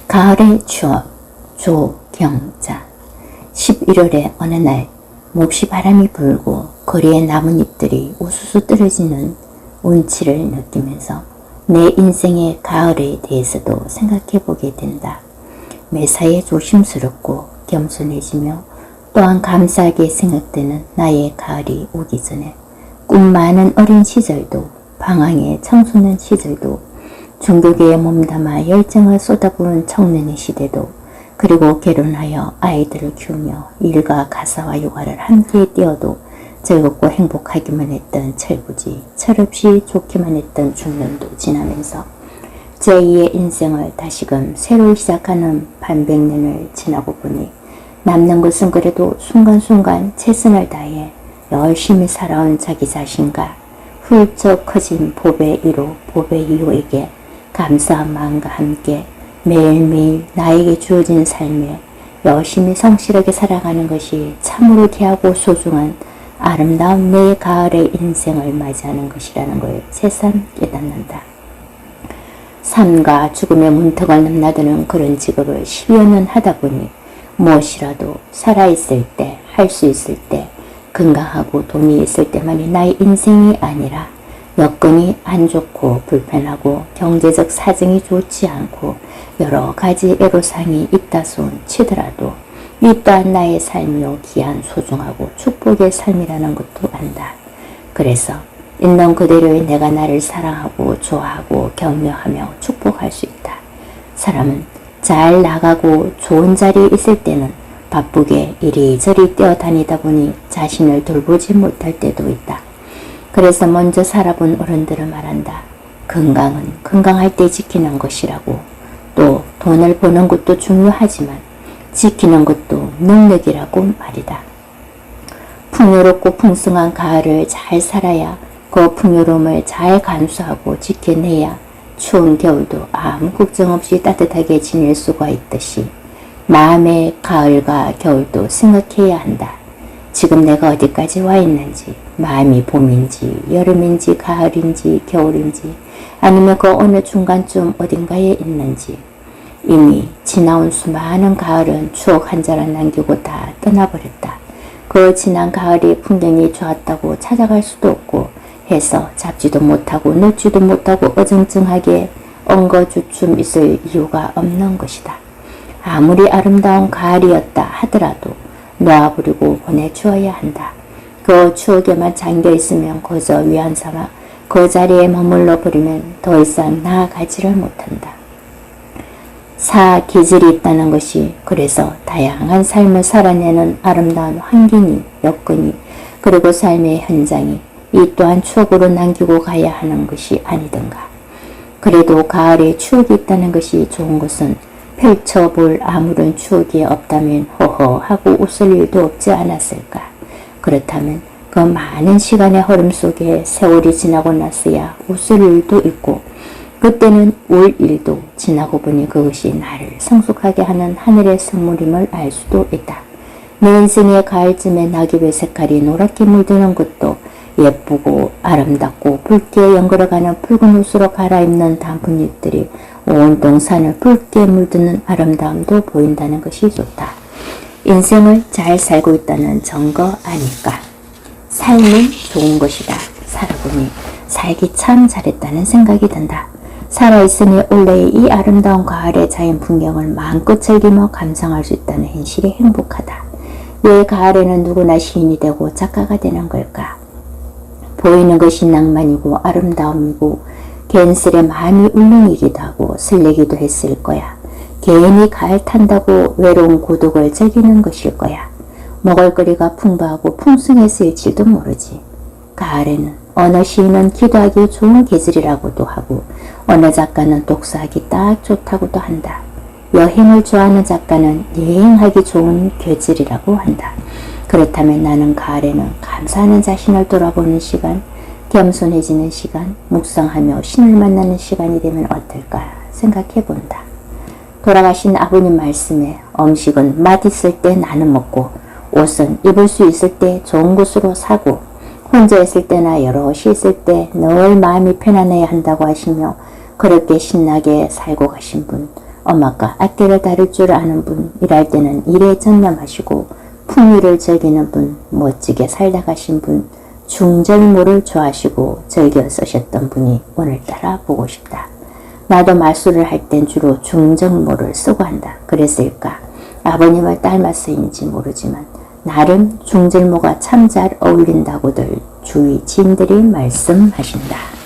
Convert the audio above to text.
가을의 추억 조경자. 11월의 어느 날 몹시 바람이 불고 거리의 나뭇잎들이 우수수 떨어지는 운치를 느끼면서 내 인생의 가을에 대해서도 생각해 보게 된다. 매사에 조심스럽고 겸손해지며 또한 감사하게 생각되는 나의 가을이 오기 전에 꿈 많은 어린 시절도, 방황의 청소년 시절도, 종교계에 몸담아 열정을 쏟아부은 청년의 시대도, 그리고 결혼하여 아이들을 키우며 일과 가사와 육아를 함께 뛰어도 즐겁고 행복하기만 했던 철부지, 철없이 좋기만 했던 중년도 지나면서 제2의 인생을 다시금 새로 시작하는 반백년을 지나고 보니 남는 것은 그래도 순간순간 최선을 다해 열심히 살아온 자기 자신과 훌쩍 커진 보배 1호, 보배 2호에게 감사한 마음과 함께 매일매일 나에게 주어진 삶에 열심히 성실하게 살아가는 것이 참으로 귀하고 소중한 아름다운 내 가을의 인생을 맞이하는 것이라는 걸 새삼 깨닫는다. 삶과 죽음의 문턱을 넘나드는 그런 직업을 10여 년 하다 보니 무엇이라도 살아있을 때, 할 수 있을 때, 건강하고 돈이 있을 때만이 나의 인생이 아니라 여건이 안 좋고 불편하고 경제적 사정이 좋지 않고 여러 가지 애로사항이 있다손 치더라도 이 또한 나의 삶이요 귀한 소중하고 축복의 삶이라는 것도 안다. 그래서 있는 그대로의 내가 나를 사랑하고 좋아하고 격려하며 축복할 수 있다. 사람은 잘 나가고 좋은 자리에 있을 때는 바쁘게 이리저리 뛰어다니다 보니 자신을 돌보지 못할 때도 있다. 그래서 먼저 살아본 어른들은 말한다. 건강은 건강할 때 지키는 것이라고. 또 돈을 버는 것도 중요하지만 지키는 것도 능력이라고 말이다. 풍요롭고 풍성한 가을을 잘 살아야 그 풍요로움을 잘 감수하고 지켜내야 추운 겨울도 아무 걱정 없이 따뜻하게 지낼 수가 있듯이 마음의 가을과 겨울도 생각해야 한다. 지금 내가 어디까지 와 있는지, 마음이 봄인지 여름인지 가을인지 겨울인지 아니면 그 어느 중간쯤 어딘가에 있는지. 이미 지나온 수많은 가을은 추억 한 자락 남기고 다 떠나버렸다. 그 지난 가을이 풍경이 좋았다고 찾아갈 수도 없고 해서 잡지도 못하고 놓지도 못하고 어정쩡하게 엉거주춤 있을 이유가 없는 것이다. 아무리 아름다운 가을이었다 하더라도 놓아버리고 보내주어야 한다. 그 추억에만 잠겨있으면 그저 위안삼아 그 자리에 머물러 버리면 더 이상 나아가지를 못한다. 사기질이 있다는 것이 그래서 다양한 삶을 살아내는 아름다운 환경이, 여건이, 그리고 삶의 현장이 이 또한 추억으로 남기고 가야 하는 것이 아니던가. 그래도 가을에 추억이 있다는 것이 좋은 것은 펼쳐볼 아무런 추억이 없다면 허허 하고 웃을 일도 없지 않았을까. 그렇다면 그 많은 시간의 흐름 속에 세월이 지나고 났어야 웃을 일도 있고 그때는 울 일도 지나고 보니 그것이 나를 성숙하게 하는 하늘의 선물임을 알 수도 있다. 내 인생의 가을쯤에 낙엽의 색깔이 노랗게 물드는 것도 예쁘고 아름답고 붉게 연걸어가는 붉은 옷으로 갈아입는 단풍잎들이 온 동산을 붉게 물드는 아름다움도 보인다는 것이 좋다. 인생을 잘 살고 있다는 증거 아닐까. 삶은 좋은 것이다. 살아보니 살기 참 잘했다는 생각이 든다. 살아있으니 올해의 이 아름다운 가을의 자연 풍경을 마음껏 즐기며 감상할 수 있다는 현실이 행복하다. 왜 가을에는 누구나 시인이 되고 작가가 되는 걸까? 보이는 것이 낭만이고 아름다움이고 괜스레 마음이 울렁이기도 하고 설레기도 했을 거야. 괜히 가을 탄다고 외로운 고독을 즐기는 것일 거야. 먹을거리가 풍부하고 풍성했을지도 모르지. 가을에는 어느 시인은 기도하기 좋은 계절이라고도 하고 어느 작가는 독서하기 딱 좋다고도 한다. 여행을 좋아하는 작가는 여행하기 좋은 계절이라고 한다. 그렇다면 나는 가을에는 감사하는 자신을 돌아보는 시간, 겸손해지는 시간, 묵상하며 신을 만나는 시간이 되면 어떨까 생각해 본다. 돌아가신 아버님 말씀에 음식은 맛있을 때 나는 먹고 옷은 입을 수 있을 때 좋은 곳으로 사고 혼자 있을 때나 여럿이 있을 때 늘 마음이 편안해야 한다고 하시며 그렇게 신나게 살고 가신 분 엄마가 아껴를 다룰 줄 아는 분, 일할 때는 일에 전념하시고 풍요를 즐기는 분, 멋지게 살다 가신 분, 중절모를 좋아하시고 즐겨 쓰셨던 분이 오늘따라 보고 싶다. 나도 말술을 할 땐 주로 중절모를 쓰고 한다. 그랬을까? 아버님을 닮아서인지 모르지만 나름 중절모가 참 잘 어울린다고들 주위 지인들이 말씀하신다.